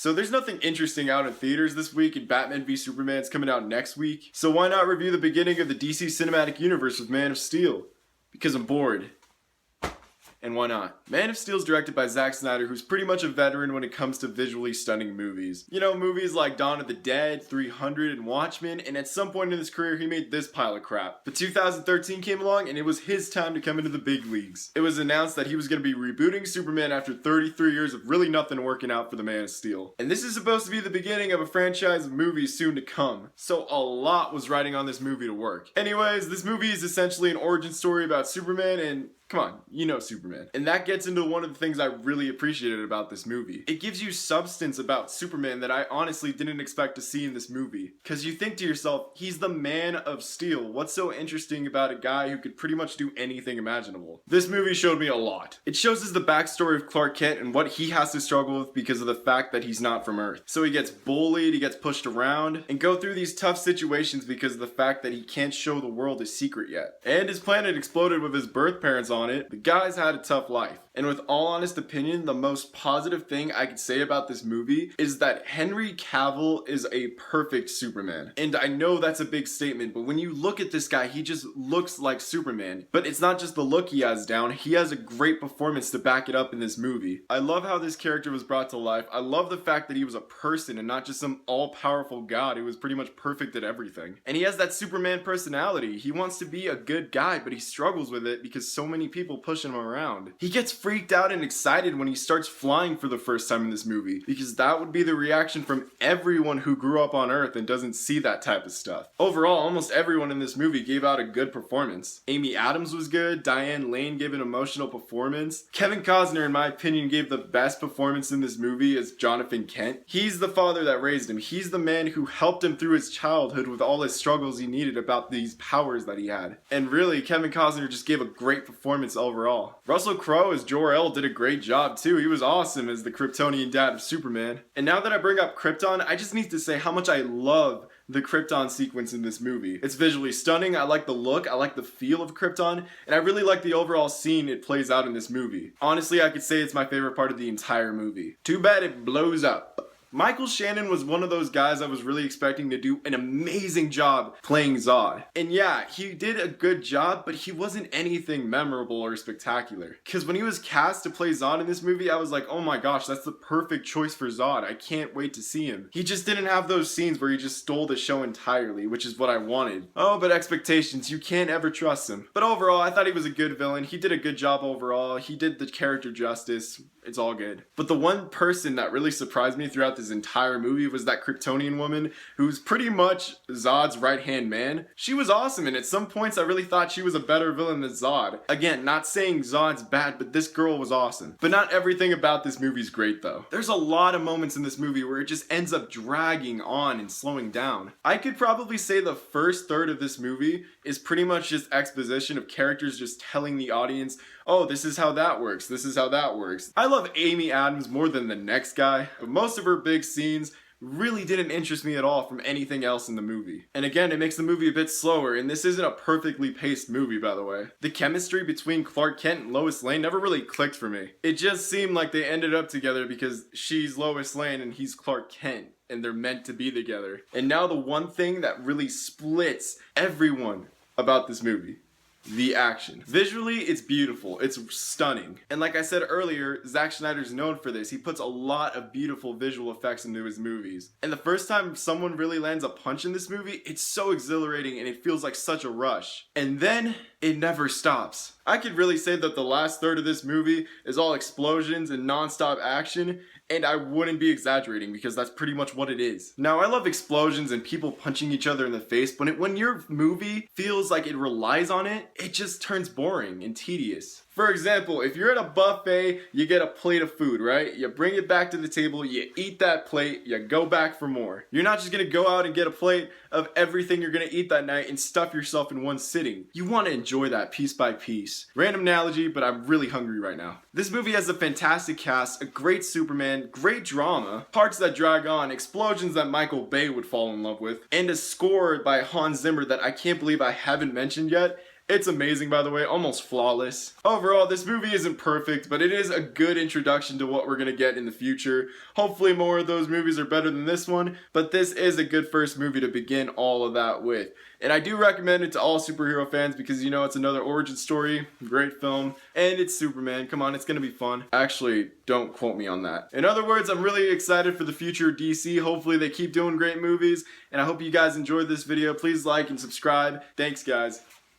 So there's nothing interesting out in theaters this week, and Batman v Superman's coming out next week. So why not review the beginning of the DC Cinematic Universe with Man of Steel? Because I'm bored. And why not? Man of Steel is directed by Zack Snyder, who's pretty much a veteran when it comes to visually stunning movies. You know, movies like Dawn of the Dead, 300, and Watchmen, and at some point in his career he made this pile of crap. But 2013 came along and it was his time to come into the big leagues. It was announced that he was going to be rebooting Superman after 33 years of really nothing working out for the Man of Steel. And this is supposed to be the beginning of a franchise of movies soon to come. So a lot was riding on this movie to work. Anyways, this movie is essentially an origin story about Superman, and come on, you know Superman. And that gets into one of the things I really appreciated about this movie. It gives you substance about Superman that I honestly didn't expect to see in this movie. Cause you think to yourself, he's the Man of Steel. What's so interesting about a guy who could pretty much do anything imaginable? This movie showed me a lot. It shows us the backstory of Clark Kent and what he has to struggle with because of the fact that he's not from Earth. So he gets bullied, he gets pushed around, and go through these tough situations because of the fact that he can't show the world his secret yet. And his planet exploded with his birth parents on it. The guy's had a tough life. And with all honest opinion, the most positive thing I could say about this movie is that Henry Cavill is a perfect Superman. And I know that's a big statement, but when you look at this guy, he just looks like Superman. But it's not just the look he has down, he has a great performance to back it up in this movie. I love how this character was brought to life. I love the fact that he was a person and not just some all-powerful god who was pretty much perfect at everything. And he has that Superman personality. He wants to be a good guy, but he struggles with it because so many people push him around. He gets freaked out and excited when he starts flying for the first time in this movie, because that would be the reaction from everyone who grew up on Earth and doesn't see that type of stuff. Overall, almost everyone in this movie gave out a good performance. Amy Adams was good, Diane Lane gave an emotional performance. Kevin Costner, in my opinion, gave the best performance in this movie as Jonathan Kent. He's the father that raised him. He's the man who helped him through his childhood with all his struggles he needed about these powers that he had. And really, Kevin Costner just gave a great performance overall. Russell Crowe as Jor-El did a great job too. He was awesome as the Kryptonian dad of Superman. And now that I bring up Krypton, I just need to say how much I love the Krypton sequence in this movie. It's visually stunning, I like the look, I like the feel of Krypton, and I really like the overall scene it plays out in this movie. Honestly, I could say it's my favorite part of the entire movie. Too bad it blows up. Michael Shannon was one of those guys I was really expecting to do an amazing job playing Zod. And yeah, he did a good job, but he wasn't anything memorable or spectacular. Because when he was cast to play Zod in this movie, I was like, oh my gosh, that's the perfect choice for Zod. I can't wait to see him. He just didn't have those scenes where he just stole the show entirely, which is what I wanted. Oh, but expectations, you can't ever trust him. But overall, I thought he was a good villain. He did a good job overall. He did the character justice. It's all good. But the one person that really surprised me throughout this entire movie was that Kryptonian woman who's pretty much Zod's right-hand man. She was awesome, and at some points I really thought she was a better villain than Zod. Again, not saying Zod's bad, but this girl was awesome. But not everything about this movie's great though. There's a lot of moments in this movie where it just ends up dragging on and slowing down. I could probably say the first third of this movie is pretty much just exposition of characters just telling the audience, oh, this is how that works, this is how that works. I love Amy Adams more than the next guy, but most of her big scenes really didn't interest me at all from anything else in the movie. And again, it makes the movie a bit slower, and this isn't a perfectly paced movie, by the way. The chemistry between Clark Kent and Lois Lane never really clicked for me. It just seemed like they ended up together because she's Lois Lane and he's Clark Kent, and they're meant to be together. And now the one thing that really splits everyone about this movie: the action. Visually, it's beautiful. It's stunning. And like I said earlier, Zack Snyder's known for this. He puts a lot of beautiful visual effects into his movies. And the first time someone really lands a punch in this movie, it's so exhilarating and it feels like such a rush. And then it never stops. I could really say that the last third of this movie is all explosions and non-stop action, and I wouldn't be exaggerating because that's pretty much what it is. Now, I love explosions and people punching each other in the face, but when your movie feels like it relies on it, it just turns boring and tedious. For example, if you're at a buffet, you get a plate of food, right? You bring it back to the table, you eat that plate, you go back for more. You're not just gonna go out and get a plate of everything you're gonna eat that night and stuff yourself in one sitting. You wanna enjoy that piece by piece. Random analogy, but I'm really hungry right now. This movie has a fantastic cast, a great Superman, great drama, parts that drag on, explosions that Michael Bay would fall in love with, and a score by Hans Zimmer that I can't believe I haven't mentioned yet. It's amazing, by the way, almost flawless. Overall, this movie isn't perfect, but it is a good introduction to what we're gonna get in the future. Hopefully more of those movies are better than this one, but this is a good first movie to begin all of that with. And I do recommend it to all superhero fans because, you know, it's another origin story, great film, and it's Superman. Come on, it's gonna be fun. Actually, don't quote me on that. In other words, I'm really excited for the future of DC. Hopefully they keep doing great movies, and I hope you guys enjoyed this video. Please like and subscribe. Thanks, guys.